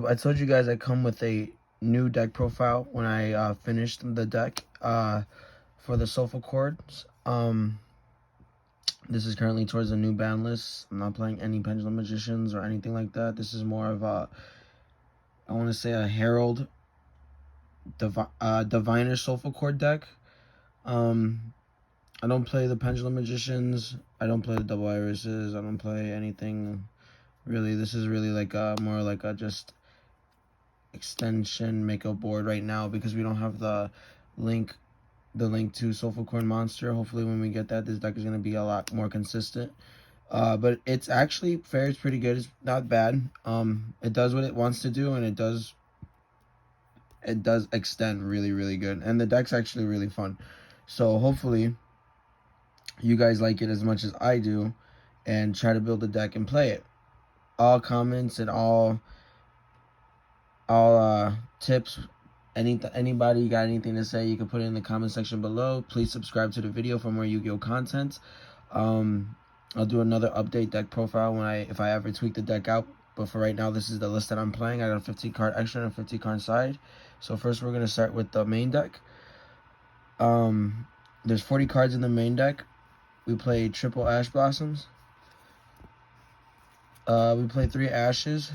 I told you guys I come with a new deck profile when I finished the deck for the Soulful Chords. This is currently towards a new ban list. I'm not playing any Pendulum Magicians or anything like that. This is more of a, I want to say, a Herald Diviner Soulful Chord deck. I don't play the Pendulum Magicians. I don't play the Double Irises. I don't play anything really. This is really like more like a just extension makeup board right now because we don't have the link to Soulful Chord Monster. Hopefully when we get that, this deck is going to be a lot more consistent. But it's actually fares pretty good. It's not bad. It does what it wants to do, and it does extend really good, and the deck's actually really fun. So hopefully you guys like it as much as I do and try to build a deck and play it. All comments and all tips, anybody got anything to say, you can put it in the comment section below. Please subscribe to the video for more Yu-Gi-Oh content. I'll do another update deck profile if I ever tweak the deck out, but for right now this is the list that I'm playing. I got a 15 card extra and a 15 card side. So first we're gonna start with the main deck. There's 40 cards in the main deck. We play triple Ash Blossoms. We play 3 Ashes.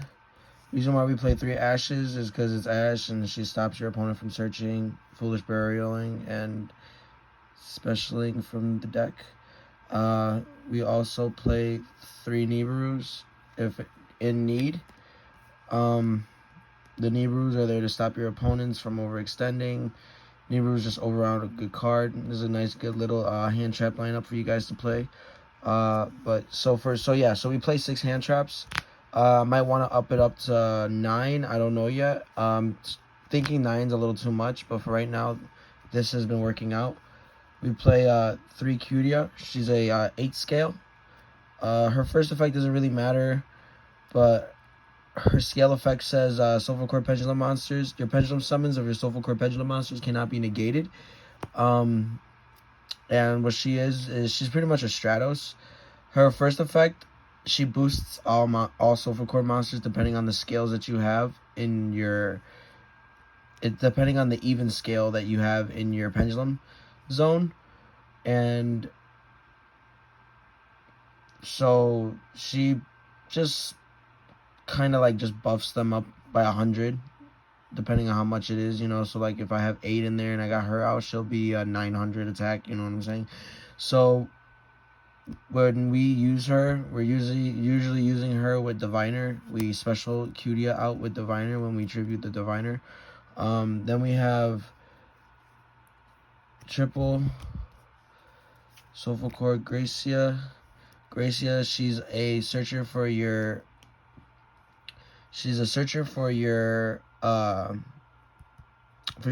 Reason why we play 3 Ashes is because it's Ash and she stops your opponent from searching, Foolish Burialing, and specialing from the deck. We also play 3 Nibiru's if in need. The Nibiru's are there to stop your opponents from overextending. Nibiru's just overall a good card. This is a nice, good little hand trap lineup for you guys to play. So we play 6 hand traps. Might want to up it up to 9. I don't know yet. Thinking 9's a little too much, but for right now, this has been working out. We play 3 Curia. She's a 8 scale. Her first effect doesn't really matter, but her scale effect says Soulful Chord Pendulum monsters. Your pendulum summons of your Soulful Chord Pendulum monsters cannot be negated. And what she is she's pretty much a Stratos. Her first effect, she boosts all Soulful Chord monsters depending on the scales that you have in your... depending on the even scale that you have in your pendulum zone. And so she just kind of like just buffs them up by 100 depending on how much it is, you know. So like if I have 8 in there and I got her out, she'll be a 900 attack, you know what I'm saying? So when we use her, we're usually using her with Diviner. We special Curia out with Diviner when we tribute the Diviner. Then we have triple Soulful Chord Gracia. She's a searcher for your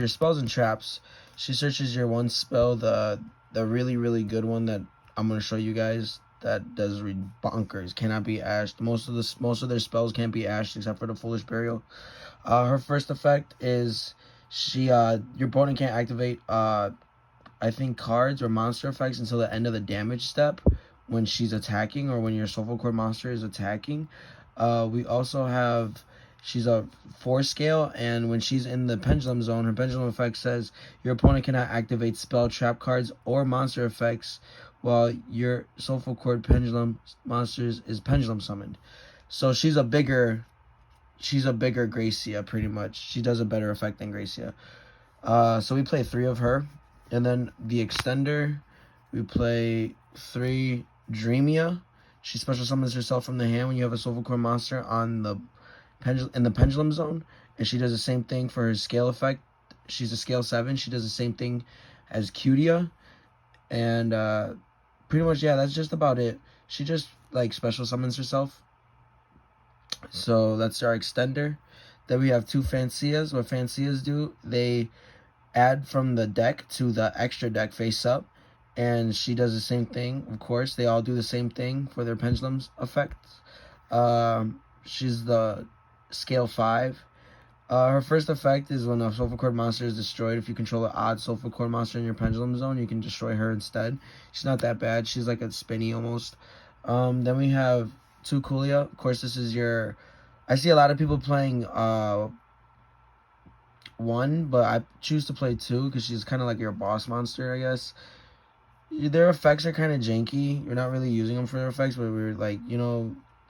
spells and traps. She searches your one spell, the really good one that I'm gonna show you guys, that does bonkers. Cannot be ashed. Most of their spells can't be ashed except for the Foolish Burial. Her first effect is your opponent can't activate I think cards or monster effects until the end of the damage step when she's attacking or when your Soulful Chord monster is attacking. We also have, she's a 4 scale, and when she's in the pendulum zone, her pendulum effect says your opponent cannot activate spell, trap cards, or monster effects while your Soulful Chord pendulum monsters is pendulum summoned. So she's a bigger Gracia, pretty much. She does a better effect than Gracia. So we play 3 of her. And then the extender, we play 3 Dreamia. She special summons herself from the hand when you have a Soulful Chord monster on the pendulum zone, and she does the same thing for her scale effect. She's a scale 7. She does the same thing as Curia, and pretty much, yeah, that's just about it. She just like special summons herself. So that's our extender. Then we have 2 Fancias. What Fancias do, they add from the deck to the extra deck face up, and she does the same thing. Of course, they all do the same thing for their pendulums effects. She's the scale 5. Her first effect is when a Soulful Chord monster is destroyed. If you control an odd Soulful Chord monster in your pendulum zone, you can destroy her instead. She's not that bad. She's like a spinny almost. Then we have 2 Kulia. Of course, this is your I see a lot of people playing 1, but I choose to play 2 because she's kind of like your boss monster, I guess. Their effects are kind of janky. You're not really using them for their effects, but we're like,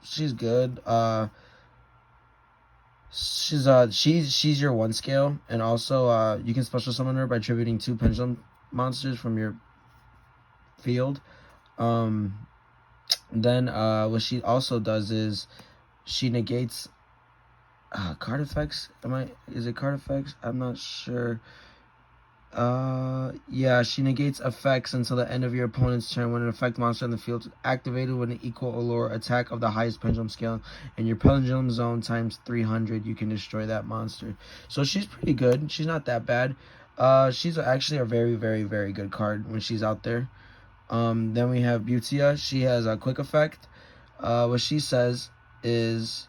she's good. She's your 1 scale, and also you can special summon her by tributing 2 pendulum monsters from your field. Then what she also does is she negates card effects. Is it card effects? I'm not sure. Yeah, she negates effects until the end of your opponent's turn. When an effect monster in the field is activated with an equal or lower attack of the highest pendulum scale in your pendulum zone times 300, you can destroy that monster. So she's pretty good. She's not that bad. She's actually a very, very, very good card when she's out there. Then we have Butia. She has a quick effect. What she says is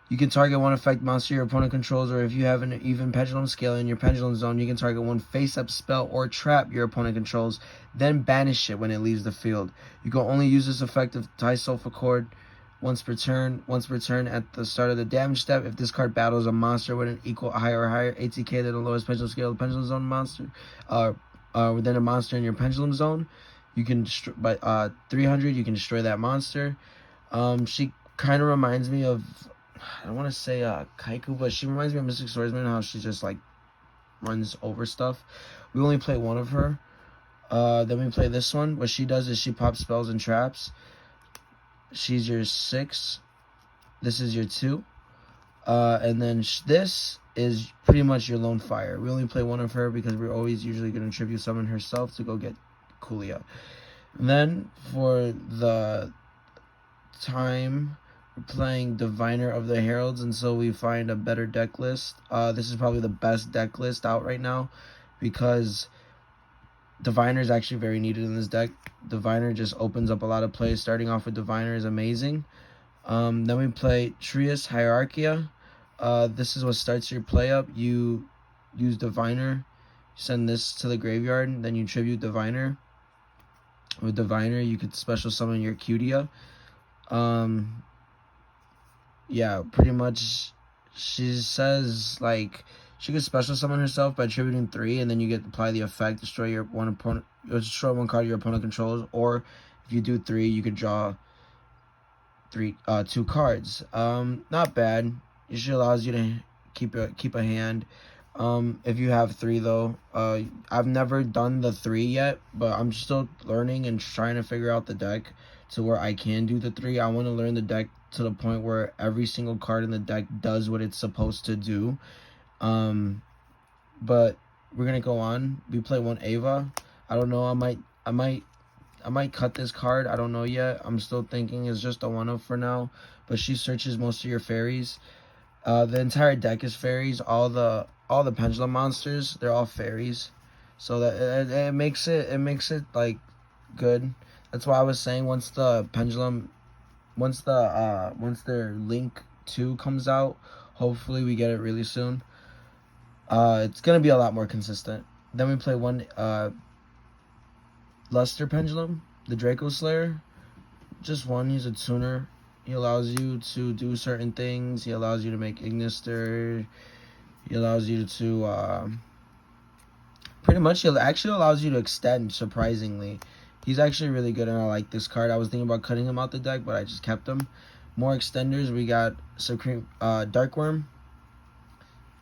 you can target 1 effect monster your opponent controls, or if you have an even pendulum scale in your pendulum zone, you can target 1 face-up spell or trap your opponent controls, then banish it when it leaves the field. You can only use this effect of Doremichord once per turn at the start of the damage step. If this card battles a monster with an equal, higher ATK than the lowest pendulum scale of the pendulum zone monster, within a monster in your pendulum zone, you can destroy by 300. You can destroy that monster. She kind of reminds me of, I don't want to say Kaiku, but she reminds me of Mystic Swordsman, how she just like runs over stuff. We only play 1 of her. Then we play this one. What she does is she pops spells and traps. She's your 6. This is your 2. And then this is pretty much your lone fire. We only play 1 of her because we're always usually going to tribute summon herself to go get Kulia. And then for the time, we're playing Diviner of the Heralds until we find a better deck list. This is probably the best deck list out right now because Diviner is actually very needed in this deck. Diviner just opens up a lot of plays. Starting off with Diviner is amazing. Then we play Trias Hierarchia. This is what starts your play up. You use Diviner, send this to the graveyard, then you tribute Diviner. With Diviner, you could special summon your Cutia. Yeah, pretty much she says like she could special summon herself by tributing 3, and then you get to apply the effect, destroy 1 card your opponent controls, or if you do 3, you could draw 2 cards. Not bad. Usually allows you to keep a hand. If you have 3 though, I've never done the 3 yet, but I'm still learning and trying to figure out the deck to where I can do the 3. I want to learn the deck to the point where every single card in the deck does what it's supposed to do. But we're gonna go on. We play 1 Ava. I don't know. I might cut this card. I don't know yet. I'm still thinking it's just a 1-of for now. But she searches most of your fairies. The entire deck is fairies. All the pendulum monsters, they're all fairies. So that it makes it like good. That's why I was saying once their Link 2 comes out, hopefully we get it really soon. It's gonna be a lot more consistent. Then we play 1 Luster Pendulum, the Draco Slayer. Just 1. He's a tuner. He allows you to do certain things. He allows you to make Ignister. He allows you to pretty much, he actually allows you to extend, surprisingly. He's actually really good, and I like this card. I was thinking about cutting him out the deck, but I just kept him. More extenders. We got Supreme Darkworm.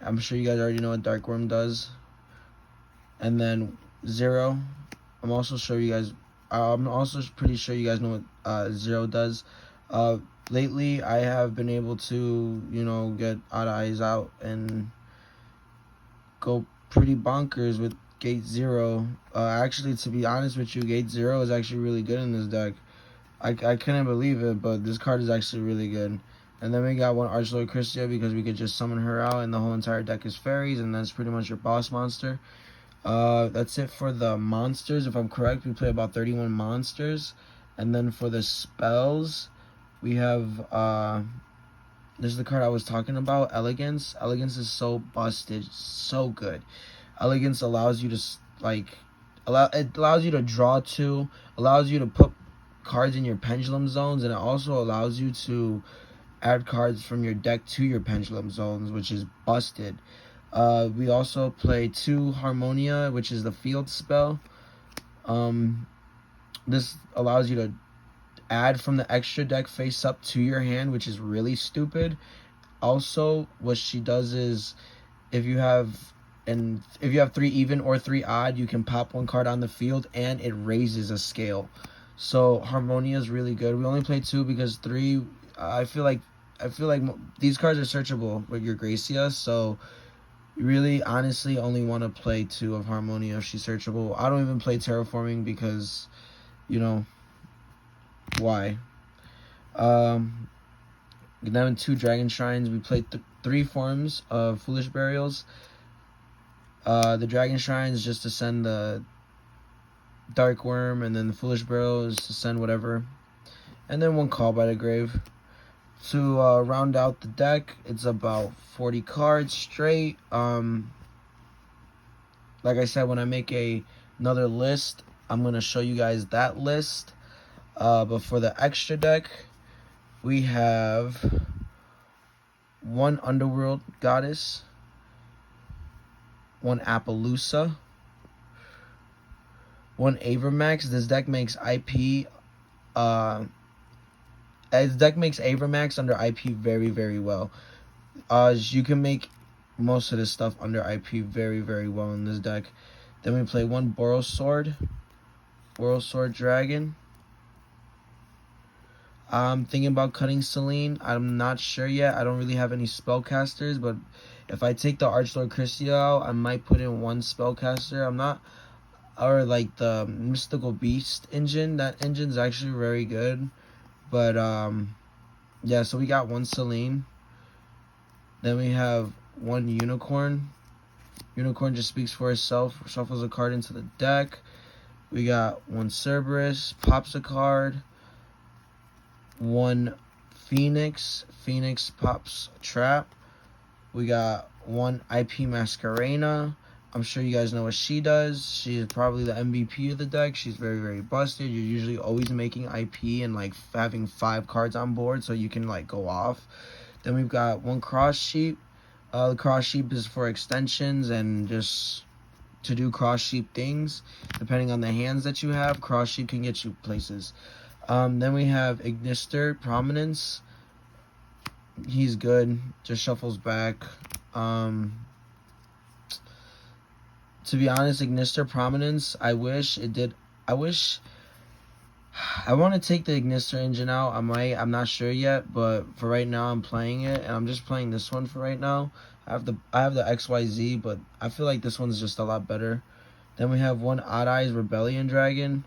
I'm sure you guys already know what Darkworm does. And then 0. I'm also pretty sure you guys know what 0 does. Lately, I have been able to, get eyes out and go pretty bonkers with Gate 0. Actually, to be honest with you, Gate 0 is actually really good in this deck. I couldn't believe it, but this card is actually really good. And then we got 1 Archlord Christia because we could just summon her out, and the whole entire deck is fairies, and that's pretty much your boss monster. That's it for the monsters. If I'm correct, we play about 31 monsters. And then for the spells, we have this is the card I was talking about, Elegance. Elegance is so busted, so good. Elegance allows you to it allows you to draw 2, allows you to put cards in your pendulum zones, and it also allows you to add cards from your deck to your pendulum zones, which is busted. We also play 2 Harmonia, which is the field spell. This allows you to add from the extra deck face up to your hand, which is really stupid. Also, what she does is if you have 3 even or 3 odd, you can pop 1 card on the field and it raises a scale. So Harmonia is really good. We only play 2 because 3, I feel like these cards are searchable with your Gracia, so you really honestly only want to play 2 of Harmonia if she's searchable. I don't even play Terraforming because, you know, why? Then 2 Dragon Shrines. We played 3 forms of Foolish Burials. The Dragon Shrine is just to send the Dark Worm, and then the Foolish Burial is to send whatever. And then 1 Call by the Grave. To round out the deck, it's about 40 cards straight. Like I said, when I make another list, I'm going to show you guys that list. But for the extra deck, we have 1 Underworld Goddess, 1 Appaloosa, 1 Avermax. This deck makes IP. This deck makes Avermax under IP very, very well. You can make most of this stuff under IP very, very well in this deck. Then we play 1 Borrowsword Dragon. I'm thinking about cutting Selene. I'm not sure yet. I don't really have any spellcasters, but if I take the Archlord Christia out, I might put in 1 spellcaster. I'm not, or like the Mystical Beast engine. That engine's actually very good. But yeah, so we got 1 Selene. Then we have 1 Unicorn. Unicorn just speaks for itself. Shuffles a card into the deck. We got 1 Cerberus, pops a card. 1 Phoenix. Phoenix pops a trap. We got 1 IP Masquerena. I'm sure you guys know what she does. She is probably the MVP of the deck. She's very, very busted. You're usually always making IP and like having 5 cards on board so you can like go off. Then we've got 1 Cross Sheep. The Cross Sheep is for extensions and just to do Cross Sheep things. Depending on the hands that you have, Cross Sheep can get you places. Then we have Ignister Prominence. He's good. Just shuffles back. To be honest, Ignister Prominence, I want to take the Ignister engine out. I'm not sure yet, but for right now I'm playing it, and I'm just playing this one for right now. I have the XYZ, but I feel like this one's just a lot better. Then we have 1 Odd Eyes Rebellion Dragon.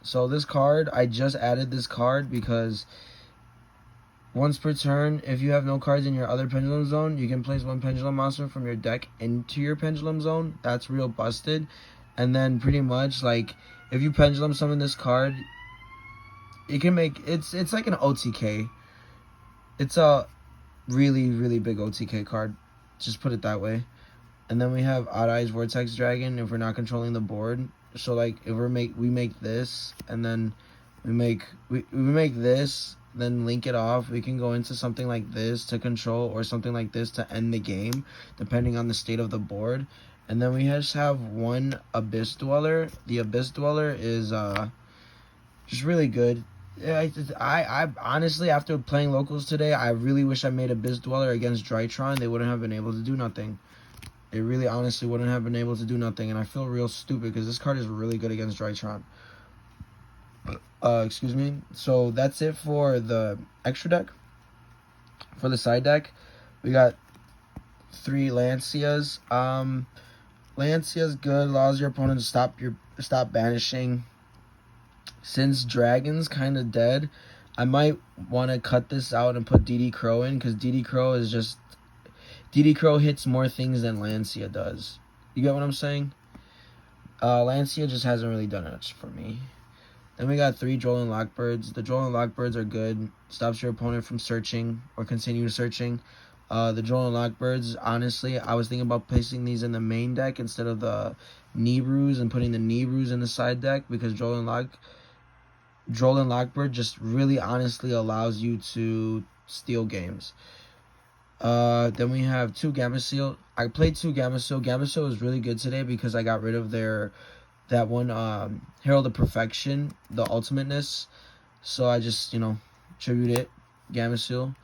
So this card, I just added this card because once per turn, if you have no cards in your other Pendulum Zone, you can place 1 Pendulum Monster from your deck into your Pendulum Zone. That's real busted. And then pretty much, like, if you Pendulum summon this card, you can make, it's like an OTK. It's a really, really big OTK card. Just put it that way. And then we have Odd Eyes Vortex Dragon if we're not controlling the board. So like if we make this and then we make this, then link it off, we can go into something like this to control or something like this to end the game, depending on the state of the board. And then we just have 1 Abyss Dweller. The Abyss Dweller is just really good. I honestly, after playing locals today, I really wish I made Abyss Dweller against Drytron. They wouldn't have been able to do nothing. They really honestly wouldn't have been able to do nothing, and I feel real stupid because this card is really good against Drytron. Excuse me. So that's it for the extra deck. For the side deck, we got 3 Lancias. Lancia's good. Allows your opponent to stop banishing. Since Dragon's kind of dead, I might want to cut this out and put DD Crow in, because DD Crow is just... DD Crow hits more things than Lancia does. You get what I'm saying? Lancia just hasn't really done much for me. Then we got 3 Droll and Lockbirds. The Droll and Lockbirds are good. Stops your opponent from searching or continue searching. The Droll and Lockbirds, honestly, I was thinking about placing these in the main deck instead of the Nebrews and putting the Nebrews in the side deck, because Droll and Droll and Lockbird just really honestly allows you to steal games. Then we have 2 Gameciel. I played 2 Gameciel. Gameciel was really good today because I got rid of that one Herald of Perfection, the ultimateness. So I just, tribute it, Gameciel.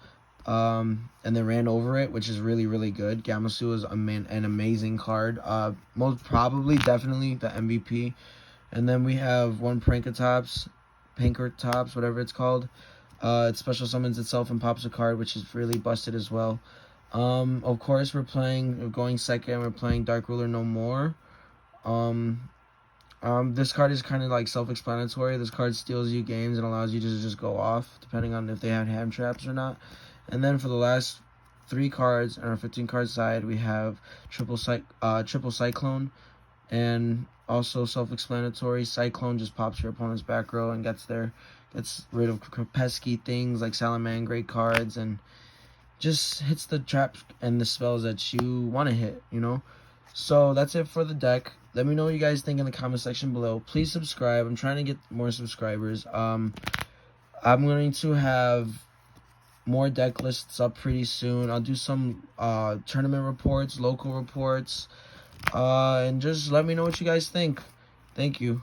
And then ran over it, which is really, really good. Gameciel is an amazing card. Most probably, definitely the MVP. And then we have 1 Pankratops, whatever it's called. It special summons itself and pops a card, which is really busted as well. Of course, we're going second. We're playing Dark Ruler No More. This card is kind of like self-explanatory. This card steals you games and allows you to just go off, depending on if they have hand traps or not. And then for the last 3 cards on our 15 card side, we have triple Cyclone, and also self-explanatory. Cyclone just pops your opponent's back row and gets rid of pesky things like Salamangreat cards, and just hits the traps and the spells that you want to hit, So that's it for the deck. Let me know what you guys think in the comment section below. Please subscribe. I'm trying to get more subscribers. I'm going to have more deck lists up pretty soon. I'll do some tournament reports, local reports, and just let me know what you guys think. Thank you.